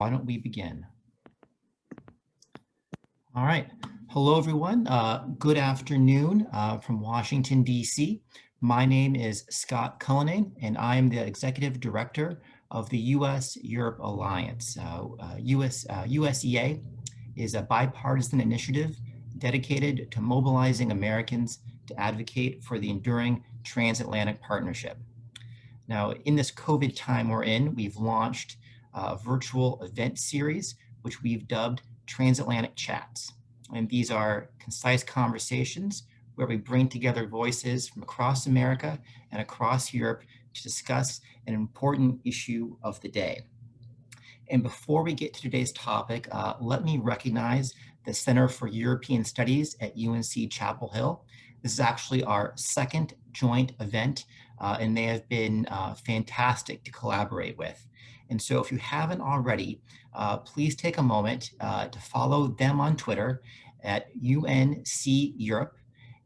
Why don't we begin? All right. Hello, everyone. Good afternoon from Washington, D.C. My name is Scott Cullinane, and I am the Executive Director of the U.S.-Europe Alliance. USEA is a bipartisan initiative dedicated to mobilizing Americans to advocate for the enduring transatlantic partnership. Now, in this COVID time we're in, we've launched a virtual event series, which we've dubbed Transatlantic Chats. And these are concise conversations where we bring together voices from across America and across Europe to discuss an important issue of the day. And before we get to today's topic, let me recognize the Center for European Studies at UNC Chapel Hill. This is actually our second joint event, and they have been fantastic to collaborate with. And so if you haven't already, please take a moment to follow them on Twitter at UNC Europe.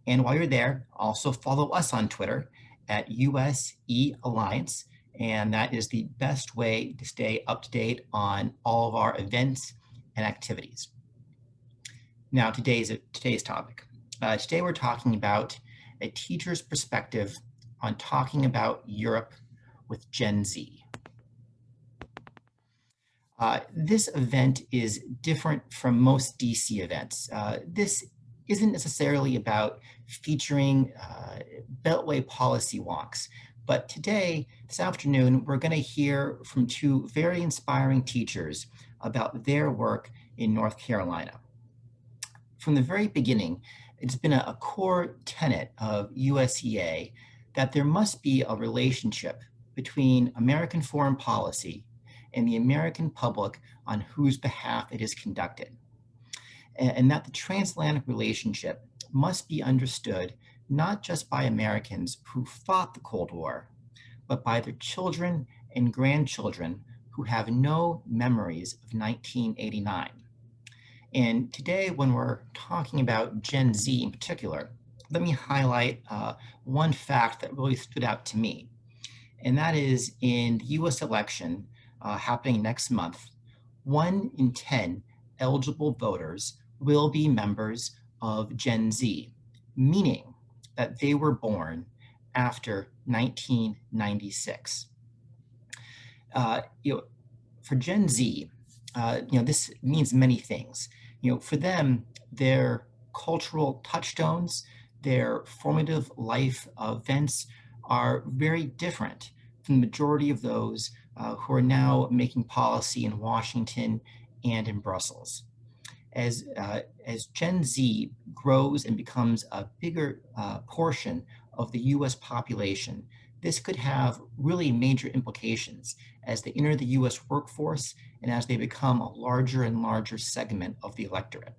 And while you're there, also follow us on Twitter at USE Alliance. And that is the best way to stay up to date on all of our events and activities. Now, today's topic. Today we're talking about a teacher's perspective on talking about Europe with Gen Z. This event is different from most DC events. This isn't necessarily about featuring Beltway policy wonks, but today, this afternoon, we're going to hear from two very inspiring teachers about their work in North Carolina. From the very beginning, it's been a core tenet of USEA that there must be a relationship between American foreign policy and the American public on whose behalf it is conducted, and that the transatlantic relationship must be understood not just by Americans who fought the Cold War, but by their children and grandchildren who have no memories of 1989. And today, when we're talking about Gen Z in particular, let me highlight one fact that really stood out to me. And that is in the US election happening next month, 1 in 10 eligible voters will be members of Gen Z, meaning that they were born after 1996. For Gen Z, this means many things. For them, their cultural touchstones, their formative life events are very different from the majority of those who are now making policy in Washington and in Brussels. As Gen Z grows and becomes a bigger portion of the US population, this could have really major implications as they enter the US workforce and as they become a larger and larger segment of the electorate.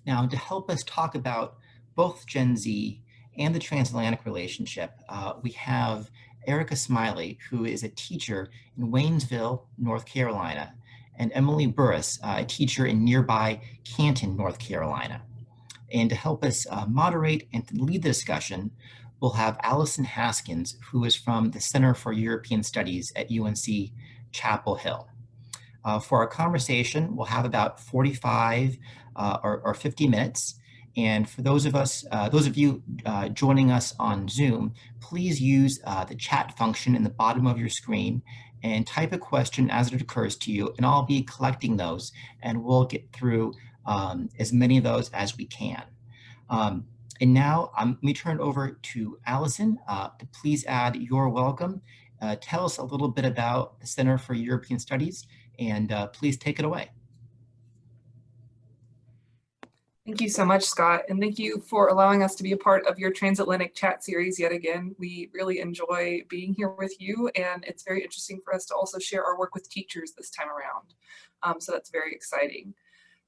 Now, to help us talk about both Gen Z and the transatlantic relationship, we have Erica Smiley, who is a teacher in Waynesville, North Carolina, and Emily Burris, a teacher in nearby Canton, North Carolina. And to help us moderate and to lead the discussion, we'll have Allison Haskins, who is from the Center for European Studies at UNC Chapel Hill. For our conversation, we'll have about 45 or 50 minutes. And for those of you joining us on Zoom, please use the chat function in the bottom of your screen and type a question as it occurs to you, and I'll be collecting those, and we'll get through as many of those as we can. And now let me turn it over to Allison to please add your welcome. Tell us a little bit about the Center for European Studies, and please take it away. Thank you so much, Scott, and thank you for allowing us to be a part of your Transatlantic Chat series yet again. We really enjoy being here with you, and it's very interesting for us to also share our work with teachers this time around. So that's very exciting.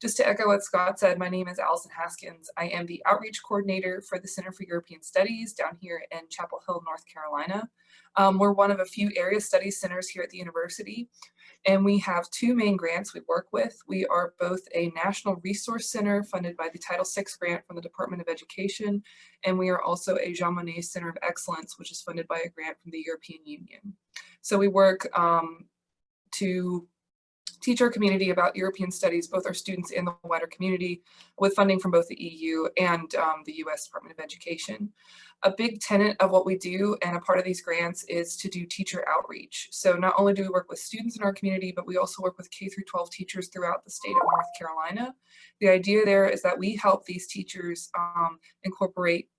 Just to echo what Scott said, my name is Allison Haskins. I am the outreach coordinator for the Center for European Studies down here in Chapel Hill, North Carolina. We're one of a few area studies centers here at the university, and we have two main grants we work with. We are both a national resource center funded by the Title VI grant from the Department of Education, and we are also a Jean Monnet Center of Excellence, which is funded by a grant from the European Union. So we work to teach our community about European studies, both our students and the wider community, with funding from both the EU and the US Department of Education. A big tenet of what we do and a part of these grants is to do teacher outreach. So not only do we work with students in our community, but we also work with K through 12 teachers throughout the state of North Carolina. The idea there is that we help these teachers incorporate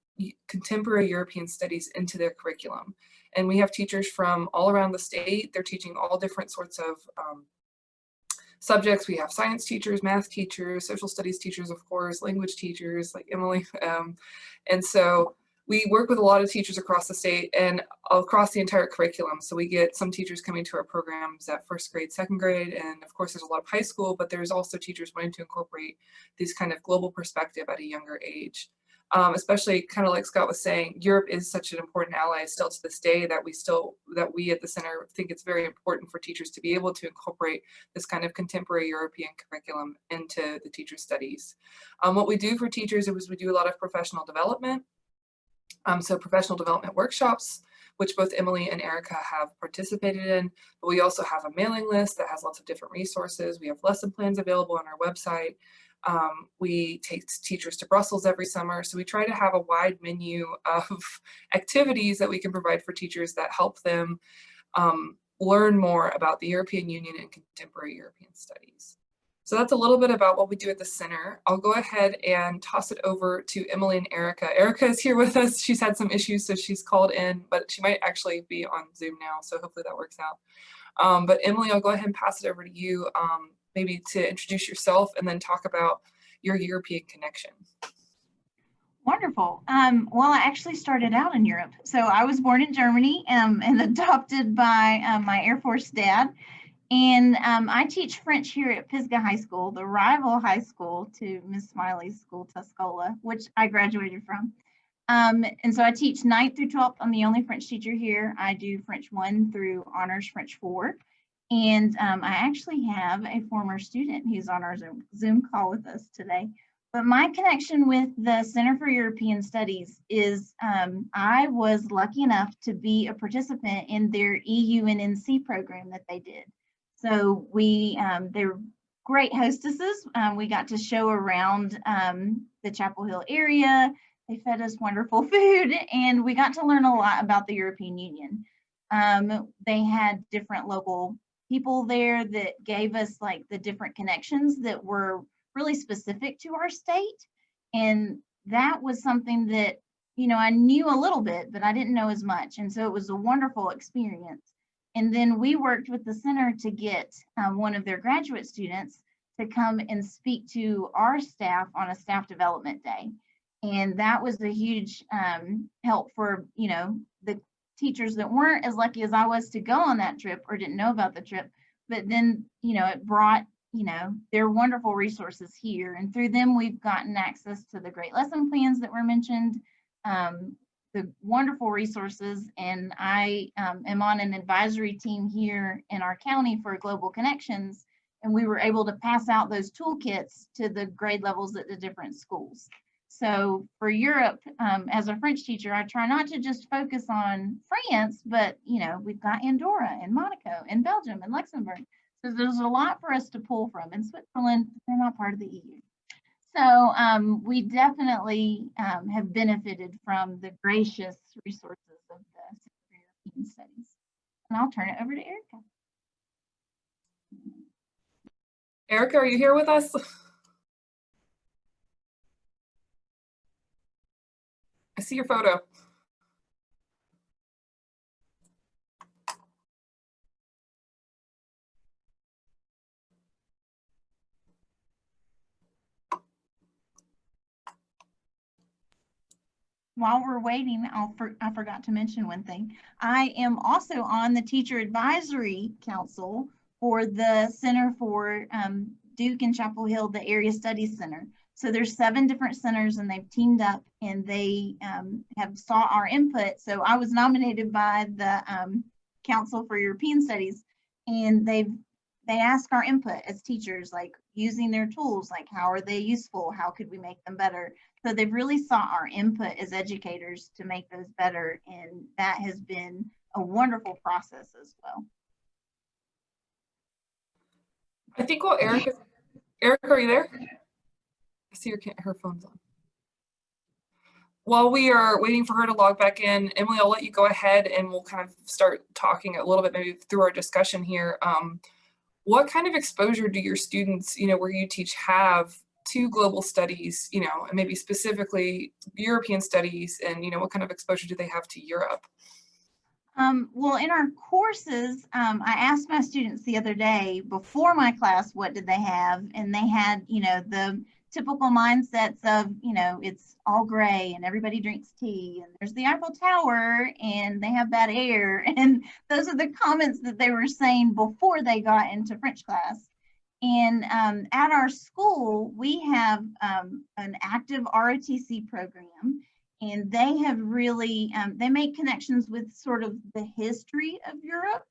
contemporary European studies into their curriculum. And we have teachers from all around the state. They're teaching all different sorts of subjects. We have science teachers, math teachers, social studies teachers, of course, language teachers like Emily. And so we work with a lot of teachers across the state and across the entire curriculum. So we get some teachers coming to our programs at first grade, second grade, and of course there's a lot of high school, but there's also teachers wanting to incorporate these kind of global perspective at a younger age. Especially kind of like Scott was saying, Europe is such an important ally still to this day that we at the center think it's very important for teachers to be able to incorporate this kind of contemporary European curriculum into the teacher studies. What we do for teachers is we do a lot of professional development. So professional development workshops, which both Emily and Erica have participated in, but we also have a mailing list that has lots of different resources. We have lesson plans available on our website. We take teachers to Brussels every summer. So we try to have a wide menu of activities that we can provide for teachers that help them learn more about the European Union and contemporary European studies. So that's a little bit about what we do at the center. I'll go ahead and toss it over to Emily and Erica. Erica is here with us. She's had some issues, so she's called in, but she might actually be on Zoom now, so hopefully that works out. But Emily, I'll go ahead and pass it over to you, maybe to introduce yourself and then talk about your European connection. Wonderful. Well, I actually started out in Europe. So I was born in Germany and adopted by my Air Force dad. And I teach French here at Pisgah High School, the rival high school to Miss Smiley's school, Tuscola, which I graduated from. And so I teach 9th through 12th. I'm the only French teacher here. I do French 1 through Honors French 4. And I actually have a former student who's on our Zoom call with us today. But my connection with the Center for European Studies is I was lucky enough to be a participant in their EUNNC program that they did. So they're great hostesses. We got to show around the Chapel Hill area. They fed us wonderful food, and we got to learn a lot about the European Union. They had different local people there that gave us like the different connections that were really specific to our state. And that was something that, you know, I knew a little bit, but I didn't know as much. And so it was a wonderful experience. And then we worked with the center to get one of their graduate students to come and speak to our staff on a staff development day. And that was a huge help for, you know, the teachers that weren't as lucky as I was to go on that trip or didn't know about the trip. But then, you know, it brought, you know, their wonderful resources here. And through them, we've gotten access to the great lesson plans that were mentioned, the wonderful resources. And I am on an advisory team here in our county for Global Connections. And we were able to pass out those toolkits to the grade levels at the different schools. So for Europe, as a French teacher, I try not to just focus on France, but, you know, we've got Andorra and Monaco and Belgium and Luxembourg. So there's a lot for us to pull from. In Switzerland, they're not part of the EU. So we definitely have benefited from the gracious resources of the Center for European Studies. And I'll turn it over to Erica. Erica, are you here with us? I see your photo. While we're waiting, I forgot to mention one thing. I am also on the Teacher Advisory Council for the Center for Duke and Chapel Hill, the Area Studies Center. So there's 7 different centers and they've teamed up and they have sought our input. So I was nominated by the Council for European Studies, and they ask our input as teachers, like using their tools, like how are they useful? How could we make them better? So they've really sought our input as educators to make those better. And that has been a wonderful process as well. I think while Erica, are you there? I see her phone's on. While we are waiting for her to log back in, Emily, I'll let you go ahead and we'll kind of start talking a little bit maybe through our discussion here. What kind of exposure do your students, where you teach, have to global studies, and maybe specifically European studies, and, what kind of exposure do they have to Europe? Well, in our courses, I asked my students the other day before my class, what did they have? And they had, the typical mindsets of, it's all gray and everybody drinks tea and there's the Eiffel Tower and they have bad air. And those are the comments that they were saying before they got into French class. And at our school, we have an active ROTC program. And they have really, they make connections with sort of the history of Europe.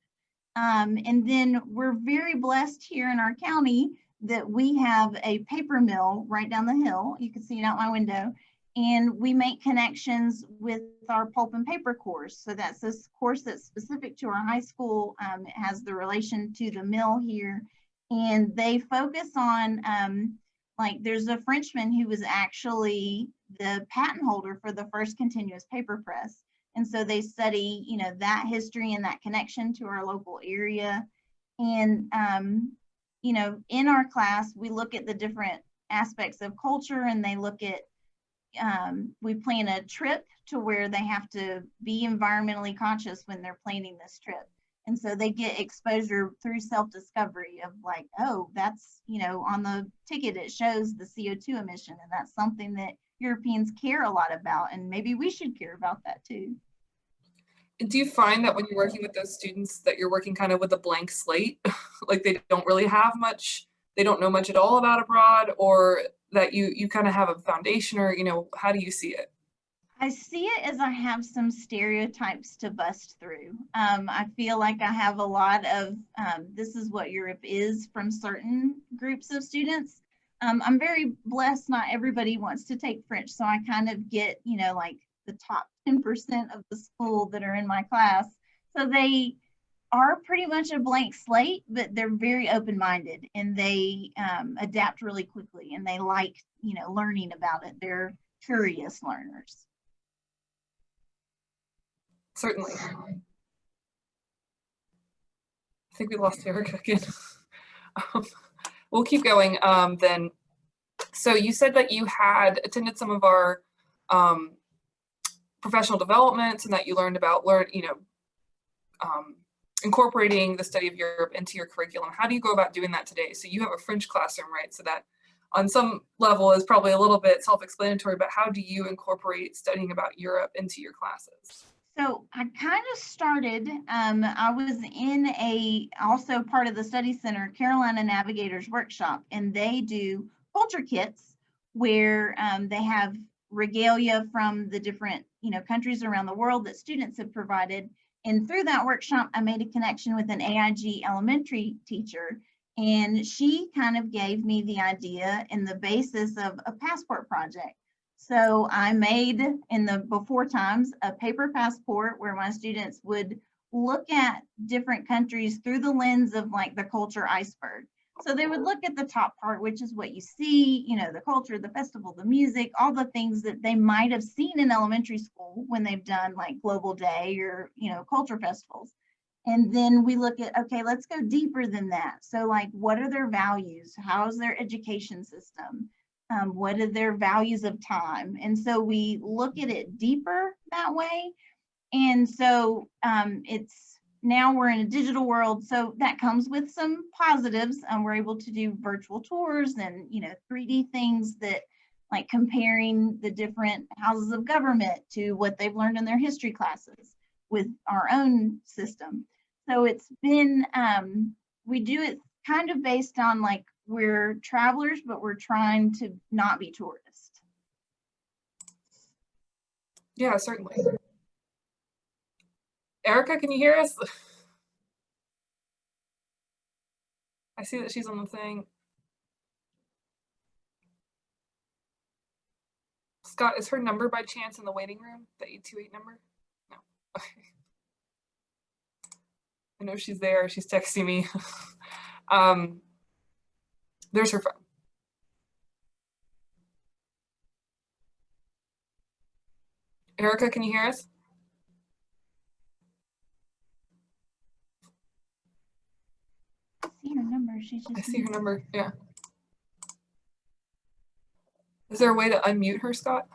And then we're very blessed here in our county that we have a paper mill right down the hill. You can see it out my window. And we make connections with our pulp and paper course. So that's this course that's specific to our high school. It has the relation to the mill here. And they focus on, like there's a Frenchman who was actually the patent holder for the first continuous paper press. And so they study, that history and that connection to our local area. And, in our class, we look at the different aspects of culture, and they look at, we plan a trip to where they have to be environmentally conscious when they're planning this trip. And so they get exposure through self-discovery of like, oh, that's, on the ticket, it shows the CO2 emission. And that's something that Europeans care a lot about. And maybe we should care about that too. And do you find that when you're working with those students that you're working kind of with a blank slate, like they don't really have much, they don't know much at all about abroad, or that you kind of have a foundation, or, how do you see it? I see it as I have some stereotypes to bust through. I feel like I have a lot of, this is what Europe is from certain groups of students. I'm very blessed. Not everybody wants to take French. So I kind of get, like the top 10% of the school that are in my class. So they are pretty much a blank slate, but they're very open-minded and they adapt really quickly and they like, learning about it. They're curious learners. Certainly. I think we lost Erica again. We'll keep going then. So you said that you had attended some of our professional developments and that you learned about incorporating the study of Europe into your curriculum. How do you go about doing that today? So you have a French classroom, right? So that on some level is probably a little bit self-explanatory, but how do you incorporate studying about Europe into your classes? So I kind of started, I was in also part of the study center, Carolina Navigators Workshop, and they do culture kits where they have regalia from the different, countries around the world that students have provided. And through that workshop, I made a connection with an AIG elementary teacher, and she kind of gave me the idea and the basis of a passport project. So I made, in the before times, a paper passport where my students would look at different countries through the lens of like the culture iceberg. So they would look at the top part, which is what you see, the culture, the festival, the music, all the things that they might have seen in elementary school when they've done like Global Day or, culture festivals. And then we look at, okay, let's go deeper than that. So like, what are their values? How's their education system? What are their values of time? And so we look at it deeper that way. And so it's now we're in a digital world. So that comes with some positives. We're able to do virtual tours and, 3D things that like comparing the different houses of government to what they've learned in their history classes with our own system. So it's been, we do it kind of based on like, we're travelers, but we're trying to not be tourists. Yeah, certainly. Erica, can you hear us? I see that she's on the thing. Scott, is her number by chance in the waiting room? The 828 number? No. Okay. I know she's there. She's texting me. There's her phone. Erica, can you hear us? I see her number. She just I see her number. Yeah. Is there a way to unmute her, Scott?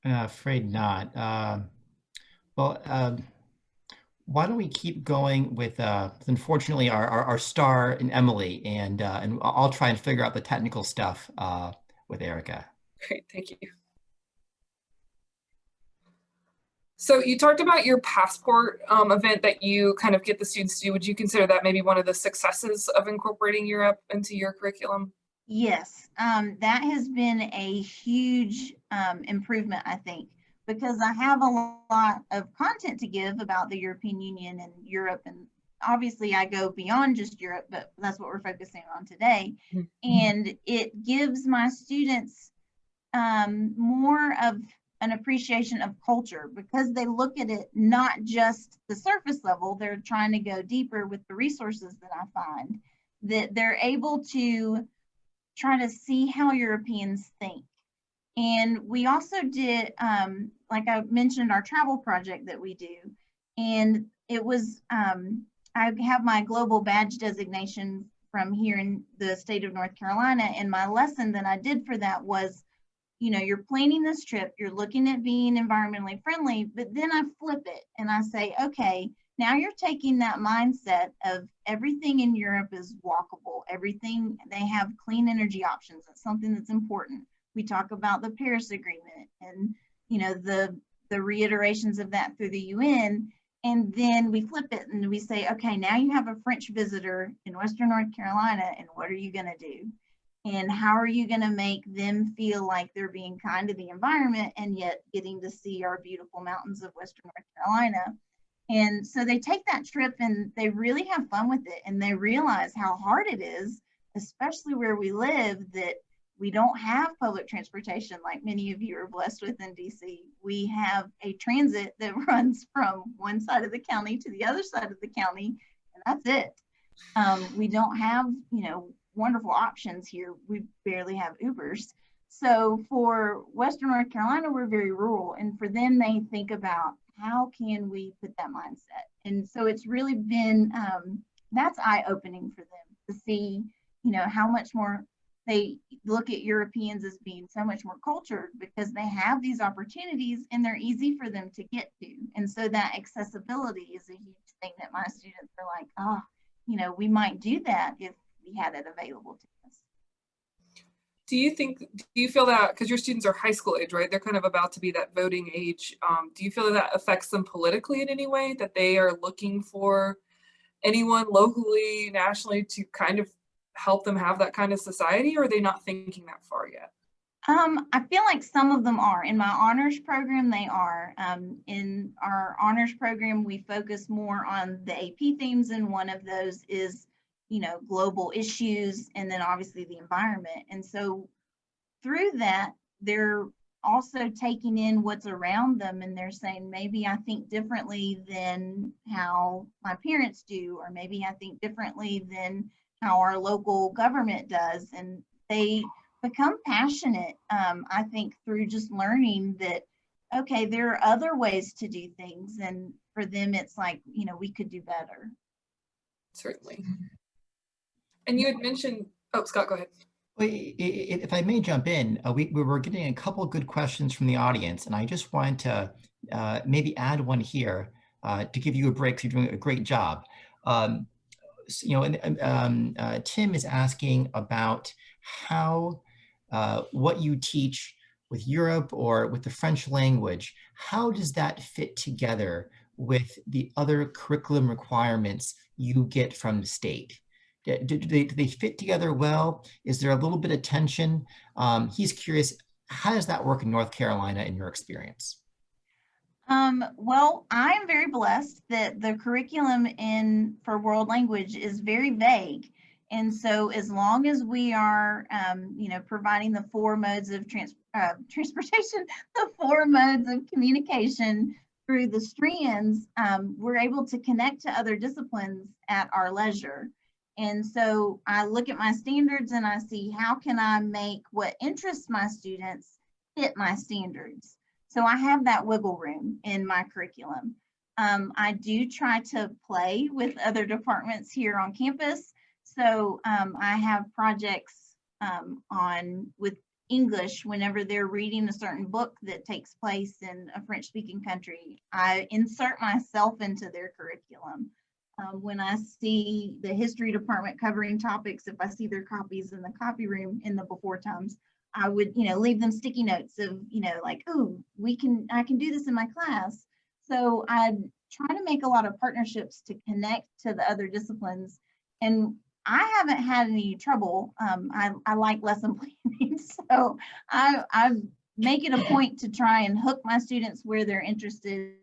Afraid not. Well, why don't we keep going with, unfortunately, our star in Emily, and I'll try and figure out the technical stuff with Erica. Great, thank you. So you talked about your passport event that you kind of get the students to do. Would you consider that maybe one of the successes of incorporating Europe into your curriculum? Yes, that has been a huge improvement, I think, because I have a lot of content to give about the European Union and Europe, and obviously I go beyond just Europe, but that's what we're focusing on today. And it gives my students more of an appreciation of culture because they look at it not just the surface level, they're trying to go deeper with the resources that I find, that they're able to try to see how Europeans think. And we also did, like I mentioned, our travel project that we do. And it was, I have my global badge designation from here in the state of North Carolina. And my lesson that I did for that was, you know, you're planning this trip, you're looking at being environmentally friendly, but then I flip it and I say, okay, now you're taking that mindset of everything in Europe is walkable, everything, they have clean energy options. That's something that's important. We talk about the Paris Agreement and, you know, the reiterations of that through the UN. And then we flip it and we say, okay, now you have a French visitor in Western North Carolina, and what are you going to do? And how are you going to make them feel like they're being kind to the environment and yet getting to see our beautiful mountains of Western North Carolina? And so they take that trip and they really have fun with it, and they realize how hard it is, especially where we live, that we don't have public transportation like many of you are blessed with in DC. We have a transit that runs from one side of the county to the other side of the county, and that's it. We don't have, you know, wonderful options here. We barely have Ubers. So for Western North Carolina, we're very rural, and for them, they think about how can we put that mindset. And so it's really been, that's eye-opening for them to see, you know, how much more they look at Europeans as being so much more cultured because they have these opportunities and they're easy for them to get to. And so that accessibility is a huge thing that my students are like, oh, you know, we might do that if we had it available to us. Do you feel that, because your students are high school age, right? They're kind of about to be that voting age. Do you feel that that affects them politically in any way, that they are looking for anyone locally, nationally to kind of help them have that kind of society, or are they not thinking that far yet? I feel like some of them are. In my honors program, they are. In our honors program, we focus more on the AP themes, and one of those is, you know, global issues, and then obviously the environment. And so through that, they're also taking in what's around them, and they're saying, maybe I think differently than how my parents do, or maybe I think differently than how our local government does. And they become passionate, I think, through just learning that, okay, there are other ways to do things. And for them, it's like, you know, we could do better. Certainly. And you had mentioned, oh, Scott, go ahead. If I may jump in, we were getting a couple of good questions from the audience, and I just wanted to maybe add one here to give you a break, because you're doing a great job. You know, Tim is asking about how what you teach with Europe or with the French language, how does that fit together with the other curriculum requirements you get from the state? Do they fit together well? Is there a little bit of tension? He's curious, how does that work in North Carolina in your experience? Well, I'm very blessed that the curriculum for world language is very vague. And so as long as we are, providing the four modes of transportation, the four modes of communication through the strands, we're able to connect to other disciplines at our leisure. And so I look at my standards and I see how can I make what interests my students fit my standards. So I have that wiggle room in my curriculum. I do try to play with other departments here on campus. So I have projects with English whenever they're reading a certain book that takes place in a French-speaking country. I insert myself into their curriculum. When I see the history department covering topics, if I see their copies in the copy room in the before times, I would, leave them sticky notes of, like, oh, I can do this in my class. So I try to make a lot of partnerships to connect to the other disciplines. And I haven't had any trouble. I like lesson planning. So I make it a point to try and hook my students where they're interested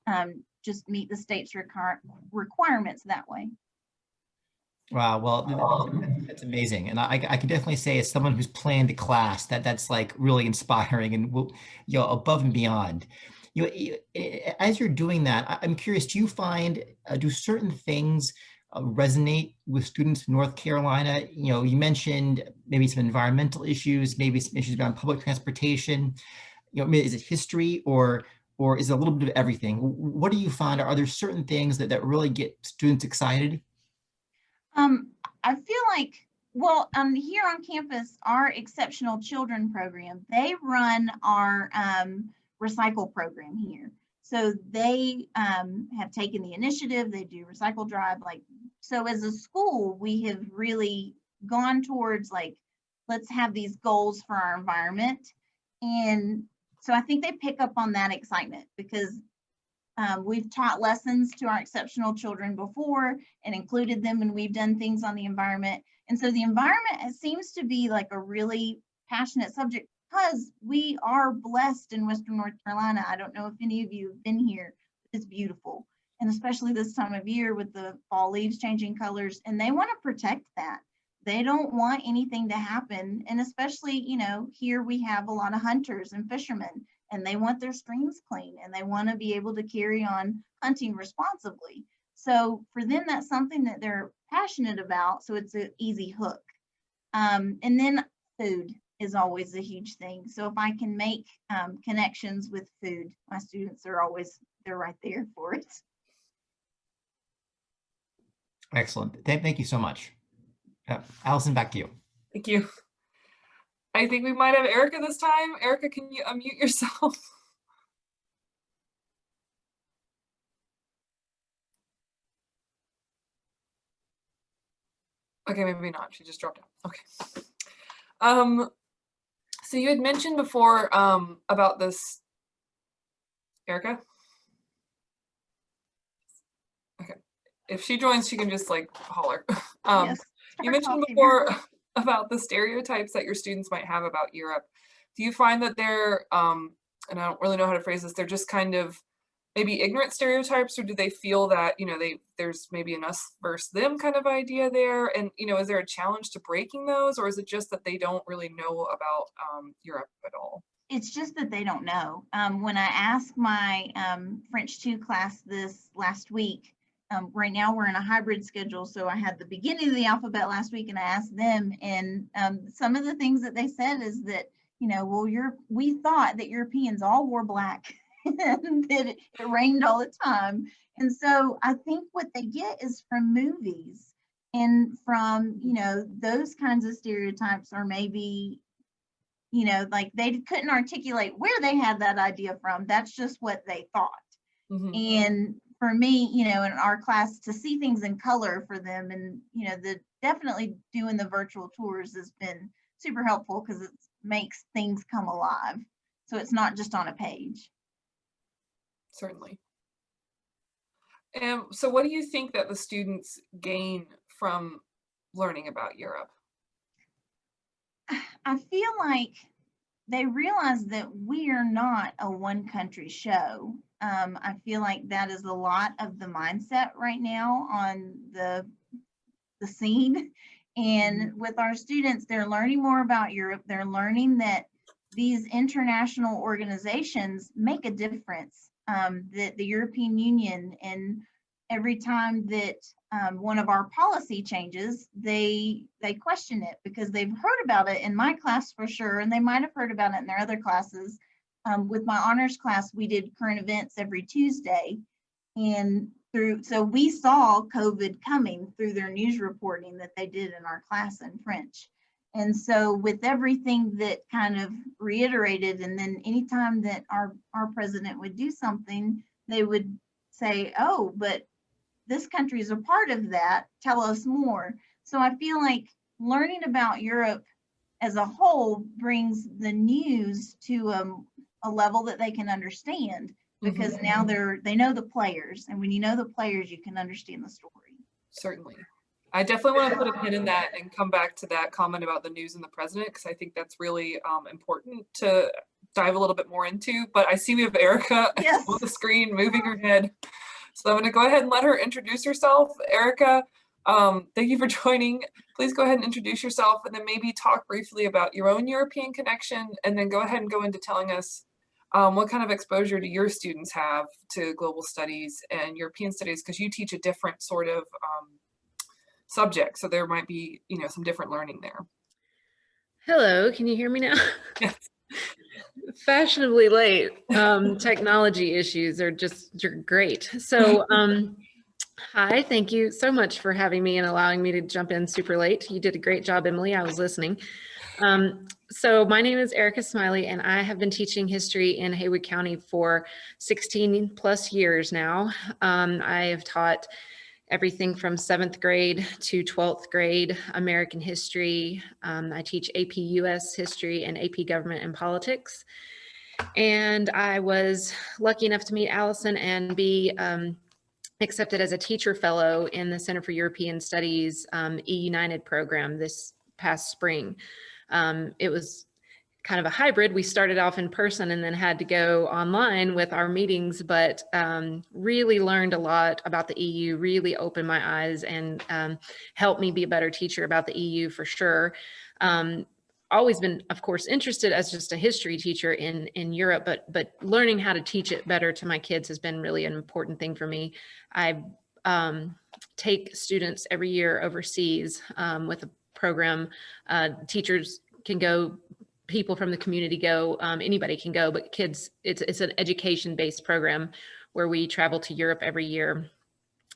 and just meet the state's requirements that way. Wow, well, that's amazing. And I can definitely say as someone who's planned a class that's like really inspiring and above and beyond. As you're doing that, I'm curious, do you find, do certain things resonate with students in North Carolina? You mentioned maybe some environmental issues, maybe some issues around public transportation. Is it history or is it a little bit of everything? What do you find? Are there certain things that really get students excited? I feel like, here on campus, our Exceptional Children program, they run our recycle program here. So they have taken the initiative, they do recycle drive. So as a school, we have really gone towards let's have these goals for our environment. And so I think they pick up on that excitement because we've taught lessons to our exceptional children before and included them when we've done things on the environment. And so the environment seems to be like a really passionate subject because we are blessed in Western North Carolina. I don't know if any of you have been here. It's beautiful. And especially this time of year with the fall leaves changing colors, and they want to protect that. They don't want anything to happen. And especially, here we have a lot of hunters and fishermen, and they want their streams clean and they want to be able to carry on hunting responsibly. So for them, that's something that they're passionate about. So it's an easy hook. And then food is always a huge thing. So if I can make connections with food, my students are they're right there for it. Excellent. Thank you so much. Allison, back to you. Thank you. I think we might have Erica this time. Erica, can you unmute yourself? Okay, maybe not. She just dropped out. Okay. So you had mentioned before about this, Erica? Okay. If she joins, she can just holler. Yes, you mentioned before about the stereotypes that your students might have about Europe. Do you find that they're, and I don't really know how to phrase this, they're just kind of maybe ignorant stereotypes, or do they feel that, there's maybe an us versus them kind of idea there? And, is there a challenge to breaking those, or is it just that they don't really know about Europe at all? It's just that they don't know. When I asked my French 2 class this last week, right now we're in a hybrid schedule. So I had the beginning of the alphabet last week and I asked them, and some of the things that they said is that, we thought that Europeans all wore black and that it rained all the time. And so I think what they get is from movies and from, those kinds of stereotypes, or maybe, they couldn't articulate where they had that idea from. That's just what they thought. Mm-hmm. And for me, in our class, to see things in color for them, and definitely doing the virtual tours has been super helpful because it makes things come alive. So it's not just on a page. Certainly. So what do you think that the students gain from learning about Europe? I feel like they realize that we are not a one country show. I feel like that is a lot of the mindset right now on the the scene. And with our students, they're learning more about Europe. They're learning that these international organizations make a difference. That the European Union, and every time that one of our policy changes, they question it because they've heard about it in my class for sure, and they might have heard about it in their other classes. With my honors class, we did current events every Tuesday, and so we saw COVID coming through their news reporting that they did in our class in French. And so with everything that kind of reiterated, and then anytime that our president would do something, they would say, oh, but this country is a part of that, tell us more. So I feel like learning about Europe as a whole brings the news to a level that they can understand, because now they know the players, and when you know the players, you can understand the story. Certainly. I definitely want to put a pin in that and come back to that comment about the news and the president, because I think that's really important to dive a little bit more into. But I see we have Erica Yes. on the screen moving her head. So I'm going to go ahead and let her introduce herself. Erica, thank you for joining. Please go ahead and introduce yourself, and then maybe talk briefly about your own European connection, and then go ahead and go into telling us what kind of exposure do your students have to global studies and European studies, because you teach a different sort of subject. So there might be, some different learning there. Hello, can you hear me now? Yes. Fashionably late. Technology issues are great. So hi, thank you so much for having me and allowing me to jump in super late. You did a great job, Emily. I was listening. So my name is Erica Smiley, and I have been teaching history in Haywood County for 16 plus years now. I have taught everything from 7th grade to 12th grade American history. I teach AP US history and AP government and politics. And I was lucky enough to meet Allison and be accepted as a teacher fellow in the Center for European Studies eUnited program this past spring. It was kind of a hybrid. We started off in person and then had to go online with our meetings, but really learned a lot about the EU, really opened my eyes and helped me be a better teacher about the EU for sure. Always been, of course, interested as just a history teacher in Europe, but learning how to teach it better to my kids has been really an important thing for me. I take students every year overseas with a program. Teachers can go, people from the community go, anybody can go, but kids, it's an education-based program where we travel to Europe every year.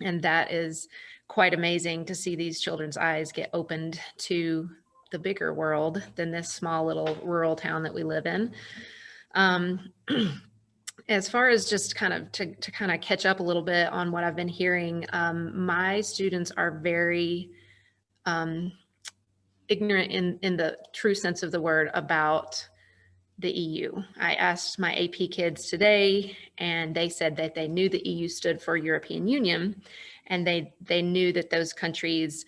And that is quite amazing to see these children's eyes get opened to the bigger world than this small little rural town that we live in. As far as just kind of to kind of catch up a little bit on what I've been hearing, my students are very ignorant in the true sense of the word about the EU. I asked my AP kids today, and they said that they knew the EU stood for European Union, and they knew that those countries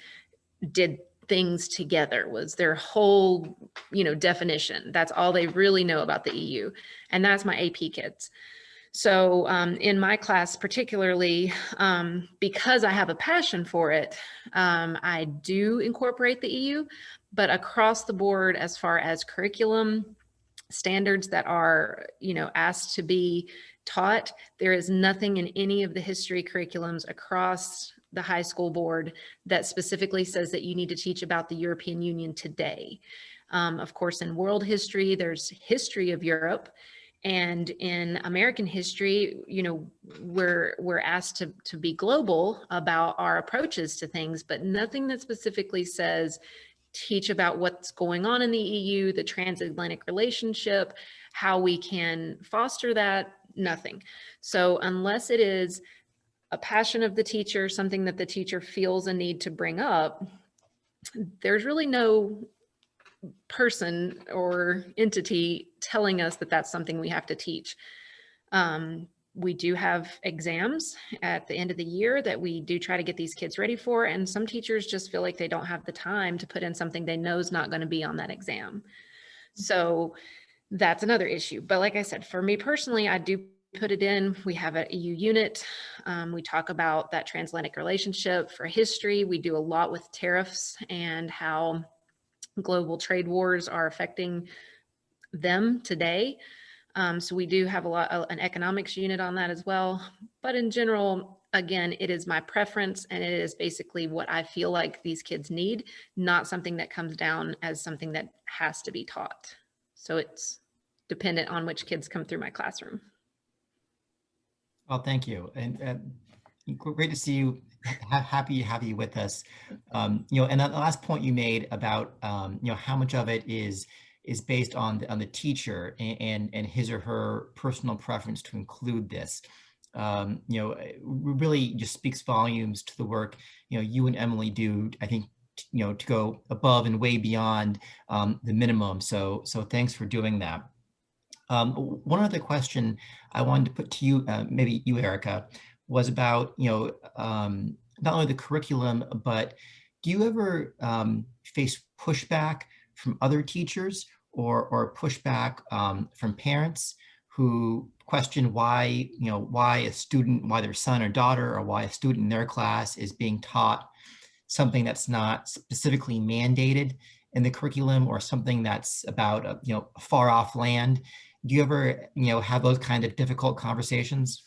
did things together was their whole, definition. That's all they really know about the EU. And that's my AP kids. So in my class, particularly because I have a passion for it, I do incorporate the EU, but across the board, as far as curriculum standards that are, asked to be taught, there is nothing in any of the history curriculums across the high school board that specifically says that you need to teach about the European Union today. Of course, in world history, there's history of Europe. And in American history, we're asked to be global about our approaches to things, but nothing that specifically says teach about what's going on in the EU, the transatlantic relationship, how we can foster that, nothing. So unless it is a passion of the teacher, something that the teacher feels a need to bring up, there's really no person or entity telling us that that's something we have to teach. We do have exams at the end of the year that we do try to get these kids ready for, and some teachers just feel like they don't have the time to put in something they know is not going to be on that exam. So that's another issue. But like I said, for me personally, I do put it in. We have an EU unit. We talk about that transatlantic relationship. For history, we do a lot with tariffs and how global trade wars are affecting them today. So we do have an economics unit on that as well. But in general, again, it is my preference, and it is basically what I feel like these kids need, not something that comes down as something that has to be taught. So it's dependent on which kids come through my classroom. Well, thank you. And great to see you. Happy to have you with us. And the last point you made about, how much of it is based on the teacher and his or her personal preference to include this. Really just speaks volumes to the work, you and Emily do, I think, to go above and way beyond the minimum. So thanks for doing that. One other question I wanted to put to you, maybe you, Erica, was about, not only the curriculum, but do you ever face pushback from other teachers or pushback from parents who question why their son or daughter, or why a student in their class is being taught something that's not specifically mandated in the curriculum, or something that's about a far off land? Do you ever have those kind of difficult conversations?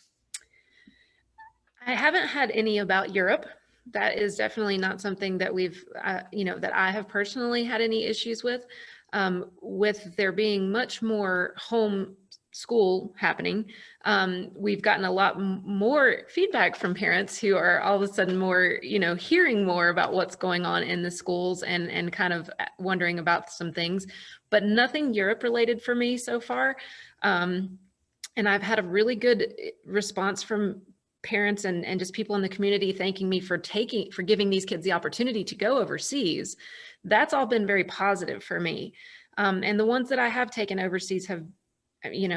I haven't had any about Europe. That is definitely not something that we've, that I have personally had any issues with there being much more home school happening. We've gotten a lot more feedback from parents who are all of a sudden more, hearing more about what's going on in the schools and kind of wondering about some things, but nothing Europe related for me so far. And I've had a really good response from parents and just people in the community thanking me for giving these kids the opportunity to go overseas. That's all been very positive for me. And the ones that I have taken overseas have,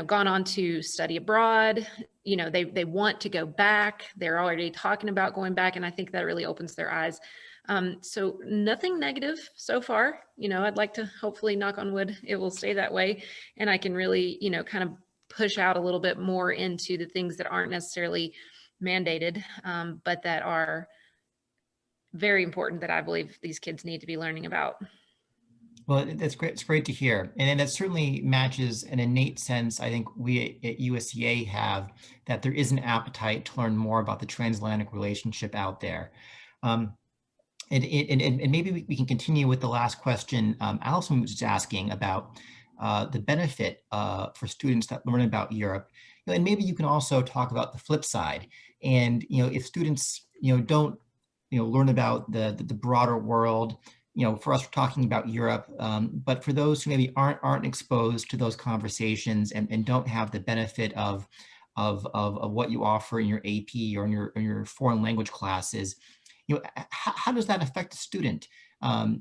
gone on to study abroad. They want to go back. They're already talking about going back. And I think that really opens their eyes. So nothing negative so far. I'd like to, hopefully, knock on wood, it will stay that way. And I can really, kind of push out a little bit more into the things that aren't necessarily mandated, but that are very important, that I believe these kids need to be learning about. Well, that's great. It's great to hear. And that certainly matches an innate sense I think we at USCA have, that there is an appetite to learn more about the transatlantic relationship out there. And maybe we can continue with the last question Allison was just asking about the benefit for students that learn about Europe. And maybe you can also talk about the flip side. And if students don't learn about the broader world, for us, we're talking about Europe, but for those who maybe aren't exposed to those conversations and don't have the benefit of what you offer in your AP or in your foreign language classes, how does that affect a student,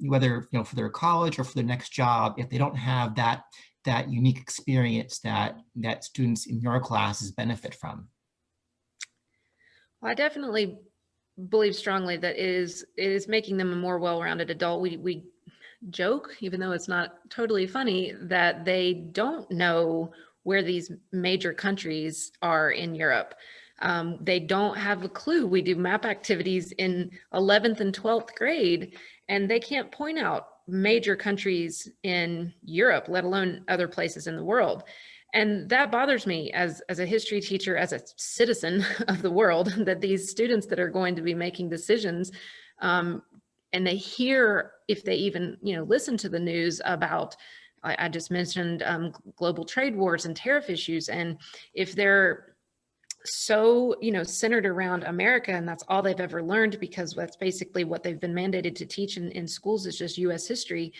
whether for their college or for their next job, if they don't have that unique experience that students in your classes benefit from? Well, I definitely believe strongly that it is making them a more well-rounded adult. We joke, even though it's not totally funny, that they don't know where these major countries are in Europe. They don't have a clue. We do map activities in 11th and 12th grade, and they can't point out major countries in Europe, let alone other places in the world. And that bothers me as a history teacher, as a citizen of the world, that these students that are going to be making decisions, and they hear, if they even listen to the news about, I just mentioned global trade wars and tariff issues, and if they're so centered around America and that's all they've ever learned, because that's basically what they've been mandated to teach in schools is just US history,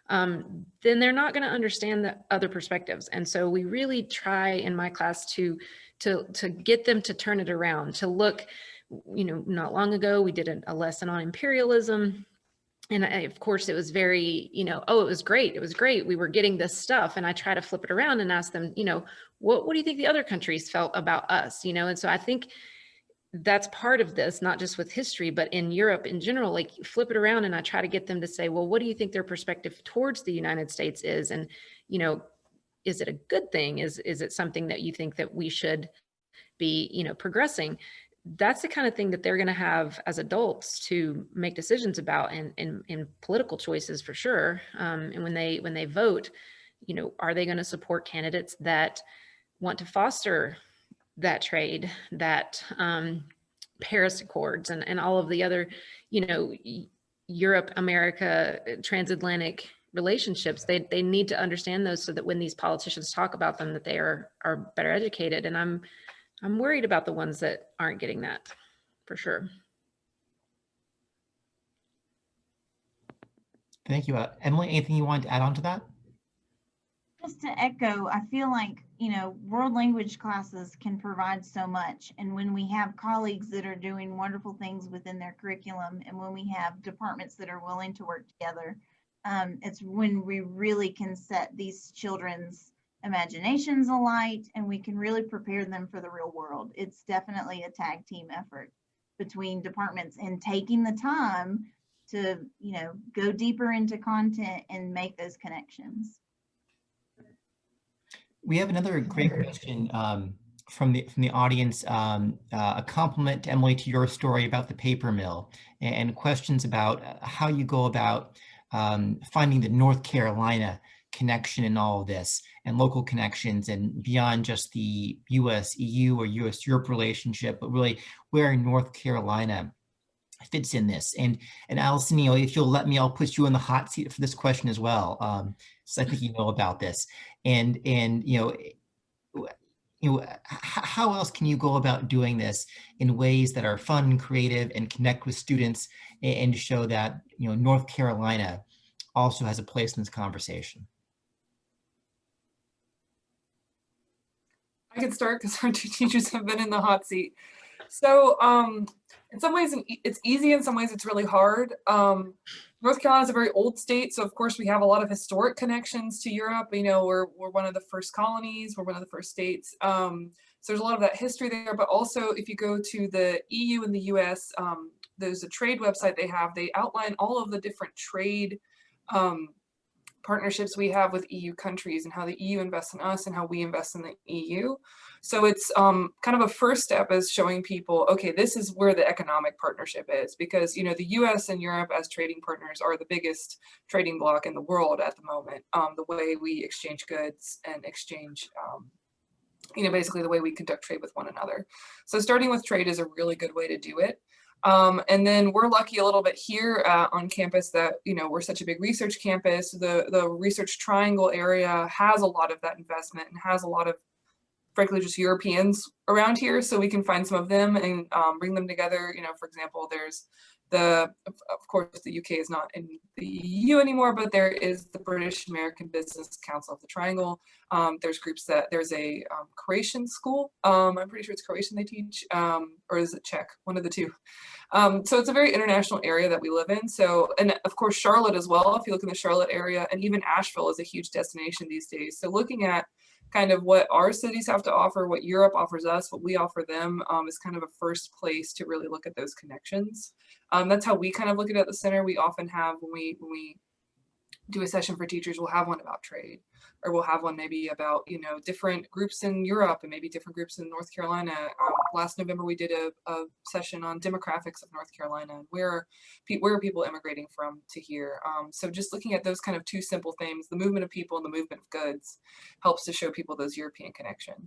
then they're not going to understand the other perspectives. And so we really try in my class to get them to turn it around, to look, not long ago, we did a lesson on imperialism. And of course, it was very, oh, it was great. It was great. We were getting this stuff. And I try to flip it around and ask them, what do you think the other countries felt about us? And so I think that's part of this, not just with history, but in Europe in general, like flip it around. And I try to get them to say, well, what do you think their perspective towards the United States is? And, is it a good thing? Is it something that you think that we should be, progressing. That's the kind of thing that they're going to have as adults to make decisions about in political choices for sure. And when they vote, are they going to support candidates that want to foster that trade, that Paris Accords and all of the other, Europe, America, transatlantic relationships, they need to understand those so that when these politicians talk about them, that they are better educated. And I'm worried about the ones that aren't getting that, for sure. Thank you. Emily, anything you wanted to add on to that? Just to echo, I feel like, world language classes can provide so much. And when we have colleagues that are doing wonderful things within their curriculum, and when we have departments that are willing to work together, it's when we really can set these children's imaginations alight, and we can really prepare them for the real world. It's definitely a tag team effort between departments, and taking the time to, go deeper into content and make those connections. We have another great question from the audience. A compliment to Emily to your story about the paper mill, and questions about how you go about finding the North Carolina connection in all of this, and local connections, and beyond just the U.S. EU or U.S. Europe relationship, but really where North Carolina fits in this. And Allison, if you'll let me, I'll put you in the hot seat for this question as well. So I think you know about this. And how else can you go about doing this in ways that are fun and creative and connect with students, and show that North Carolina also has a place in this conversation? I can start because our two teachers have been in the hot seat. So in some ways it's easy, in some ways it's really hard. North Carolina is a very old state, so of course we have a lot of historic connections to Europe. We're one of the first colonies, we're one of the first states. So there's a lot of that history there, but also if you go to the EU and the US, there's a trade website they outline all of the different trade partnerships we have with EU countries, and how the EU invests in us and how we invest in the EU. So it's kind of a first step is showing people, okay, this is where the economic partnership is, because the US and Europe as trading partners are the biggest trading bloc in the world at the moment. The way we exchange goods and exchange basically the way we conduct trade with one another. So starting with trade is a really good way to do it. And then we're lucky a little bit here on campus that, we're such a big research campus. The Research Triangle area has a lot of that investment and has a lot of, frankly, just Europeans around here. So we can find some of them and bring them together. For example, there's of course, the UK is not in the EU anymore, but there is the British American Business Council of the Triangle. There's groups there's a Croatian school. I'm pretty sure it's Croatian they teach, or is it Czech? One of the two. So it's a very international area that we live in. So, and of course, Charlotte as well. If you look in the Charlotte area, and even Asheville is a huge destination these days. So looking at kind of what our cities have to offer, what Europe offers us, what we offer them, is kind of a first place to really look at those connections. That's how we kind of look at it at the center. We often have, when we do a session for teachers, we'll have one about trade, or we'll have one maybe about, different groups in Europe and maybe different groups in North Carolina. Last November, we did a session on demographics of North Carolina, and where are people immigrating from to here. So just looking at those kind of two simple things, the movement of people and the movement of goods, helps to show people those European connections.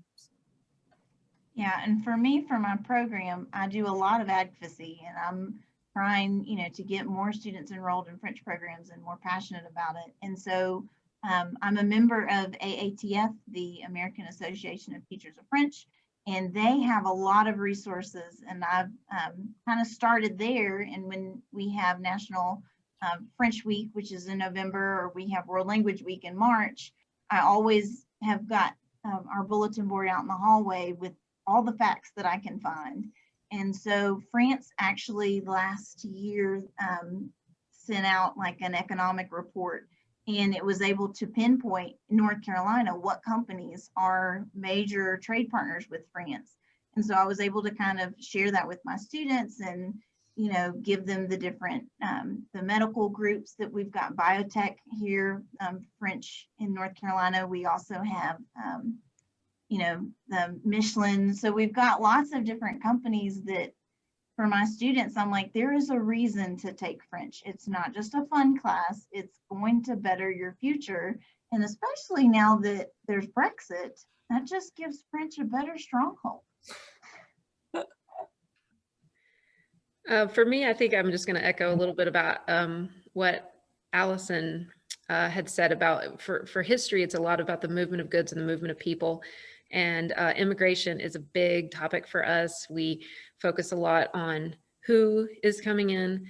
Yeah, and for me, for my program, I do a lot of advocacy, and I'm trying, to get more students enrolled in French programs and more passionate about it. And so I'm a member of AATF, the American Association of Teachers of French, and they have a lot of resources. And I've kind of started there. And when we have National French Week, which is in November, or we have World Language Week in March, I always have got our bulletin board out in the hallway with all the facts that I can find. And so France actually last year sent out like an economic report, and it was able to pinpoint North Carolina what companies are major trade partners with France. And so I was able to kind of share that with my students and, give them the different, the medical groups that we've got, biotech here, French in North Carolina. We also have the Michelin. So we've got lots of different companies that for my students, I'm like, there is a reason to take French. It's not just a fun class. It's going to better your future. And especially now that there's Brexit, that just gives French a better stronghold. For me, I think I'm just going to echo a little bit about what Allison had said about for history. It's a lot about the movement of goods and the movement of people. And immigration is a big topic for us. We focus a lot on who is coming in,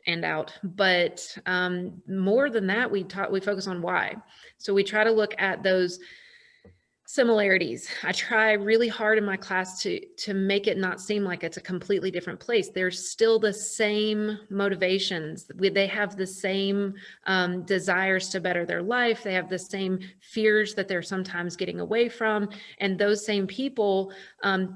and out. But more than that, we focus on why. So we try to look at those similarities. I try really hard in my class to make it not seem like it's a completely different place. There's still the same motivations. They have the same desires to better their life. They have the same fears that they're sometimes getting away from. And those same people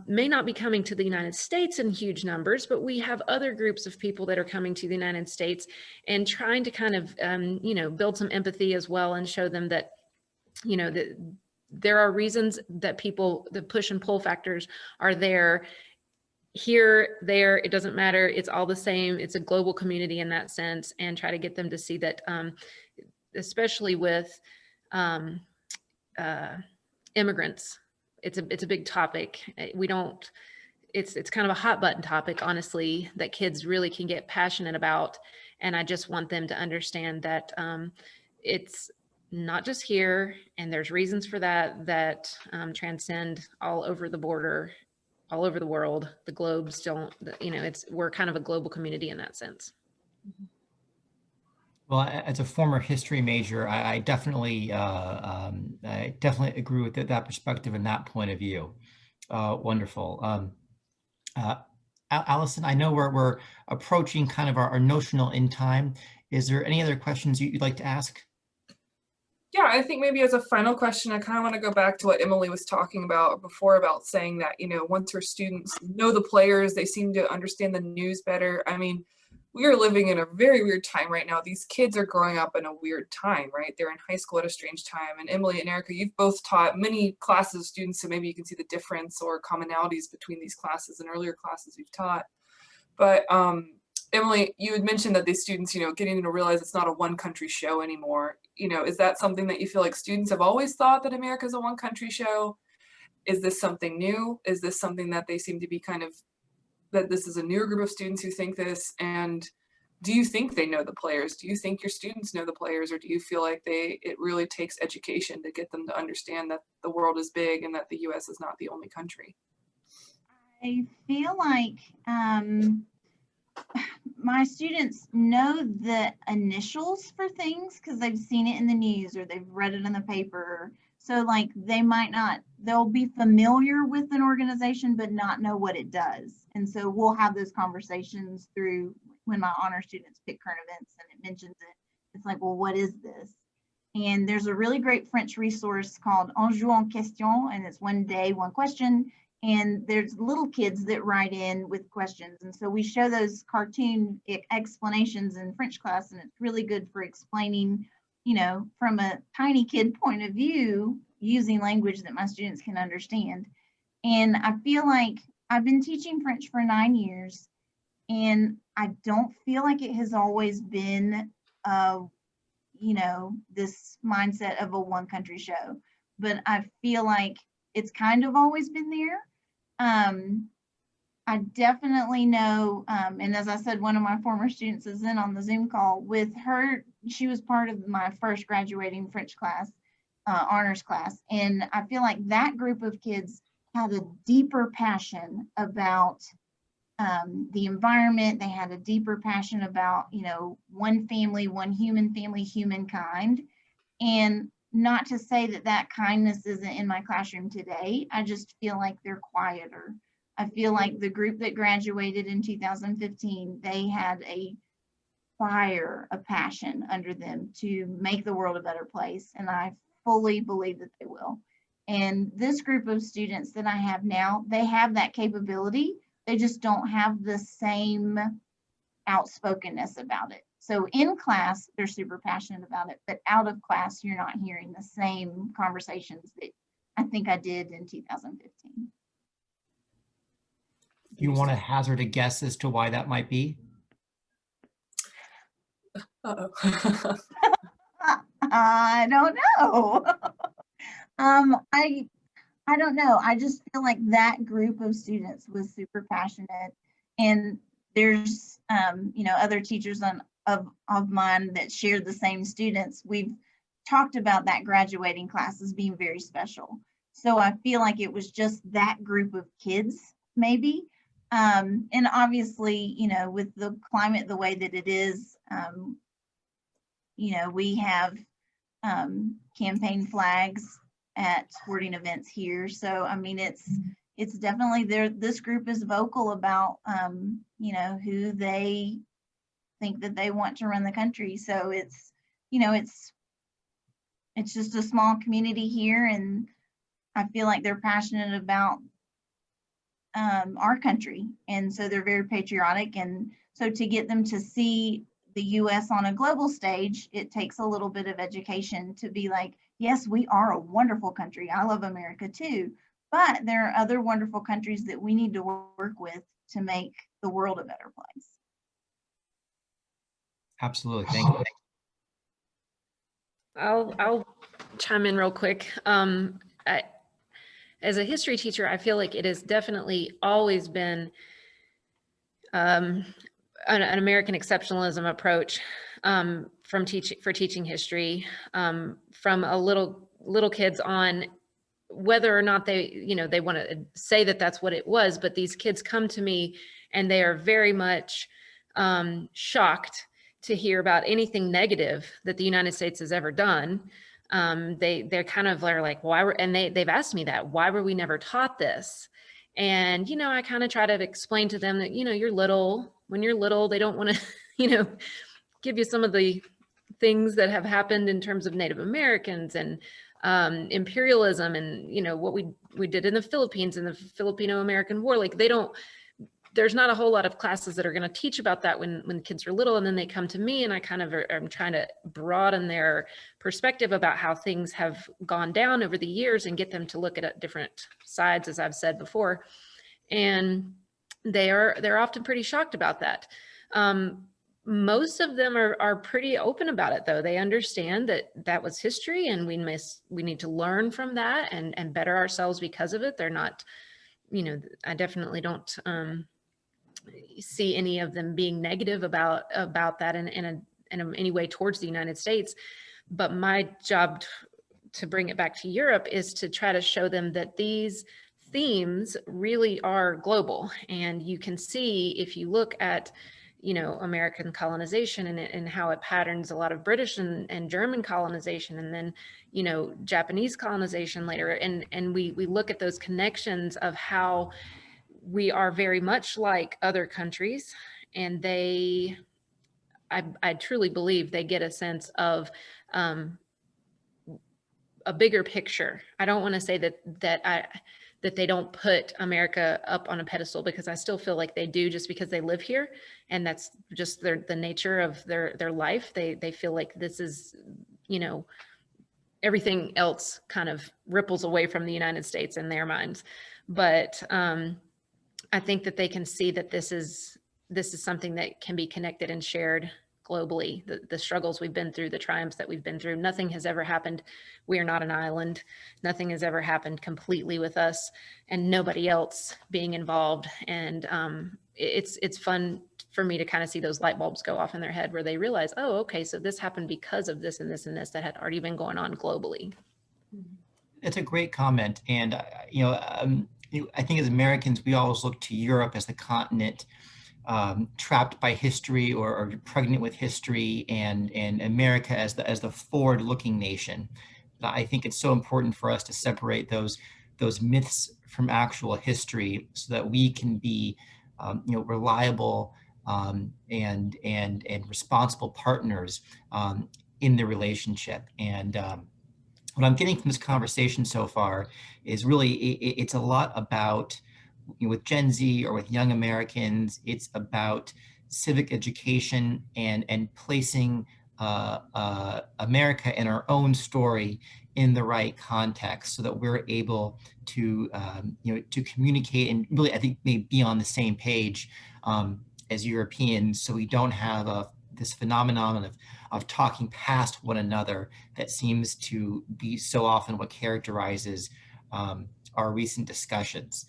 may not be coming to the United States in huge numbers, but we have other groups of people that are coming to the United States and trying to kind of, build some empathy as well and show them that, that there are reasons that the push and pull factors are there. Here, there, it doesn't matter. It's all the same. It's a global community in that sense, and try to get them to see that, especially with immigrants, it's a big topic. It's kind of a hot button topic, honestly, that kids really can get passionate about. And I just want them to understand that it's not just here, and there's reasons for that transcend all over the border, all over the world. The globes don't, we're kind of a global community in that sense. Well, as a former history major, I definitely agree with that perspective and that point of view. Wonderful. Allison, I know we're approaching kind of our notional end time. Is there any other questions you'd like to ask? Yeah, I think maybe as a final question, I kind of want to go back to what Emily was talking about before about saying that, once her students know the players, they seem to understand the news better. I mean, we are living in a very weird time right now. These kids are growing up in a weird time, right? They're in high school at a strange time. And Emily and Erica, you've both taught many classes of students, so maybe you can see the difference or commonalities between these classes and earlier classes you've taught. But Emily, you had mentioned that these students, getting to realize it's not a one country show anymore. Is that something that you feel like students have always thought, that America is a one country show? Is this something new? Is this something that they seem to be that this is a newer group of students who think this? And do you think they know the players? Do you think your students know the players? Or do you feel like it really takes education to get them to understand that the world is big and that the US is not the only country? I feel like my students know the initials for things because they've seen it in the news or they've read it in the paper. So like they'll be familiar with an organization but not know what it does. And so we'll have those conversations through when my honor students pick current events and it mentions it. It's like, well, what is this? And there's a really great French resource called Un jour en question, and it's one day, one question. And there's little kids that write in with questions. And so we show those cartoon explanations in French class, and it's really good for explaining, from a tiny kid point of view, using language that my students can understand. And I feel like I've been teaching French for 9 years, and I don't feel like it has always been, this mindset of a one country show, but I feel like it's kind of always been there. I definitely know, and as I said, one of my former students is in on the Zoom call with her. She was part of my first graduating French class, honors class. And I feel like that group of kids had a deeper passion about the environment. They had a deeper passion about, one family, one human family, humankind. And not to say that kindness isn't in my classroom today. I just feel like they're quieter. I feel like the group that graduated in 2015, they had a fire of passion under them to make the world a better place. And I fully believe that they will. And this group of students that I have now, they have that capability. They just don't have the same outspokenness about it. So in class, they're super passionate about it, but out of class, you're not hearing the same conversations that I think I did in 2015. You want to hazard a guess as to why that might be? Uh-oh. I don't know. I don't know. I just feel like that group of students was super passionate, and there's other teachers of mine that shared the same students. We've talked about that graduating class as being very special. So I feel like it was just that group of kids, maybe. And obviously, with the climate the way that it is, we have campaign flags at sporting events here. So, I mean, it's definitely there. This group is vocal about, who they think that they want to run the country. So it's just a small community here, and I feel like they're passionate about our country, and so they're very patriotic. And so to get them to see the U.S. on a global stage, it takes a little bit of education to be like, yes, we are a wonderful country. I love America too, but there are other wonderful countries that we need to work with to make the world a better place. Absolutely. Thank you. I'll chime in real quick. As a history teacher, I feel like it has definitely always been an American exceptionalism approach for teaching history, from a little kids on, whether or not they want to say that that's what it was. But these kids come to me and they are very much shocked to hear about anything negative that the United States has ever done. They're kind of like, they've asked me that, why were we never taught this? And, I kind of try to explain to them that, when you're little, they don't want to, give you some of the things that have happened in terms of Native Americans and imperialism and, what we did in the Philippines and the Filipino-American War. Like there's not a whole lot of classes that are going to teach about that when kids are little, and then they come to me and I kind of am trying to broaden their perspective about how things have gone down over the years and get them to look at different sides, as I've said before. And they're often pretty shocked about that. Most of them are pretty open about it, though. They understand that that was history and we need to learn from that and better ourselves because of it. They're not, I definitely don't see any of them being negative about that in any way towards the United States. But my job to bring it back to Europe is to try to show them that these themes really are global. And you can see, if you look at American colonization and how it patterns a lot of British and German colonization, and then Japanese colonization later, and we look at those connections of how we are very much like other countries, and I truly believe they get a sense of a bigger picture. I don't want to say that they don't put America up on a pedestal, because I still feel like they do, just because they live here and that's just the nature of their life. They feel like this is, everything else kind of ripples away from the United States in their minds. But I think that they can see that this is something that can be connected and shared globally. The struggles we've been through, the triumphs that we've been through, nothing has ever happened. We are not an island. Nothing has ever happened completely with us and nobody else being involved. And it's fun for me to kind of see those light bulbs go off in their head, where they realize, oh, okay, so this happened because of this and this and this that had already been going on globally. It's a great comment. And, I think as Americans, we always look to Europe as the continent trapped by history or pregnant with history, and America as the forward-looking nation. But I think it's so important for us to separate those myths from actual history, so that we can be, reliable and responsible partners in the relationship. And what I'm getting from this conversation so far is really it's a lot about, with Gen Z or with young Americans, it's about civic education and placing America and our own story in the right context so that we're able to, to communicate and really, I think, maybe be on the same page as Europeans, so we don't have this phenomenon of talking past one another that seems to be so often what characterizes our recent discussions.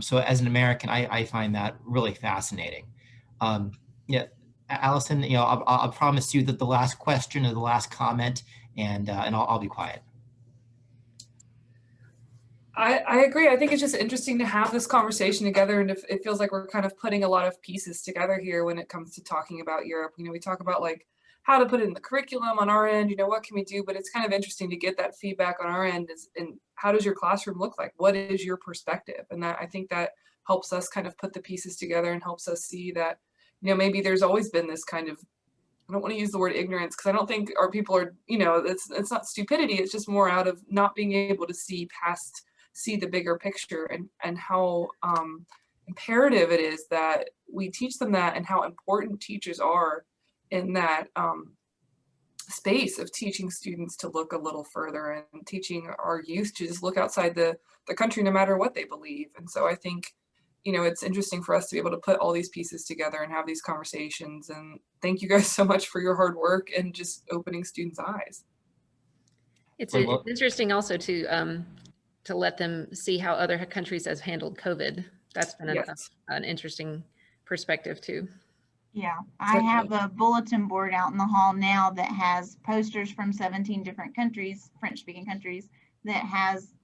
So as an American, I find that really fascinating. Yeah, Allison, I'll promise you that the last question or the last comment, and I'll be quiet. I agree. I think it's just interesting to have this conversation together, and if it feels like we're kind of putting a lot of pieces together here when it comes to talking about Europe. We talk about like how to put it in the curriculum on our end, what can we do, but it's kind of interesting to get that feedback on our end and how does your classroom look like? What is your perspective? And I think that helps us kind of put the pieces together and helps us see that, maybe there's always been this kind of, I don't want to use the word ignorance because I don't think our people are, it's not stupidity. It's just more out of not being able to see the bigger picture and how imperative it is that we teach them that, and how important teachers are in that space of teaching students to look a little further and teaching our youth to just look outside the country no matter what they believe. And so I think, it's interesting for us to be able to put all these pieces together and have these conversations. And thank you guys so much for your hard work and just opening students' eyes. It's interesting also to let them see how other countries have handled COVID. That's been an interesting perspective too. Yeah, I have a bulletin board out in the hall now that has posters from 17 different countries, French-speaking countries, that has,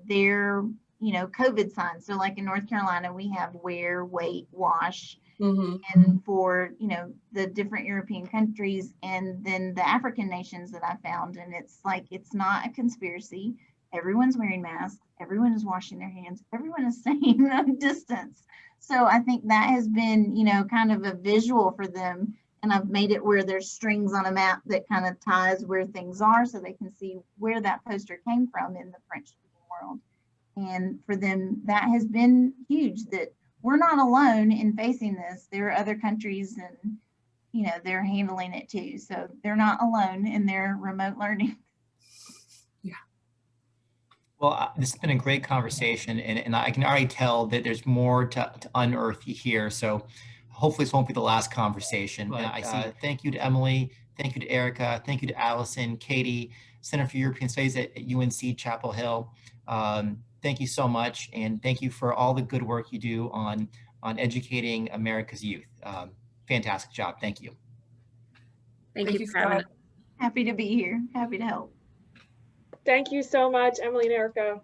their, COVID signs. So like in North Carolina, we have wear, wait, wash. Mm-hmm. And for, the different European countries and then the African nations that I found. And it's like, it's not a conspiracy. Everyone's wearing masks. Everyone is washing their hands. Everyone is staying distance. So I think that has been, kind of a visual for them. And I've made it where there's strings on a map that kind of ties where things are so they can see where that poster came from in the French-speaking world. And for them, that has been huge, that we're not alone in facing this. There are other countries and, they're handling it too. So they're not alone in their remote learning. Well, this has been a great conversation, and I can already tell that there's more to unearth here. So hopefully this won't be the last conversation. But I see. Thank you to Emily. Thank you to Erica. Thank you to Allison, Katie, Center for European Studies at UNC Chapel Hill. Thank you so much, and thank you for all the good work you do on educating America's youth. Fantastic job. Thank you. Thank you for having us. Happy to be here. Happy to help. Thank you so much, Emily and Erica.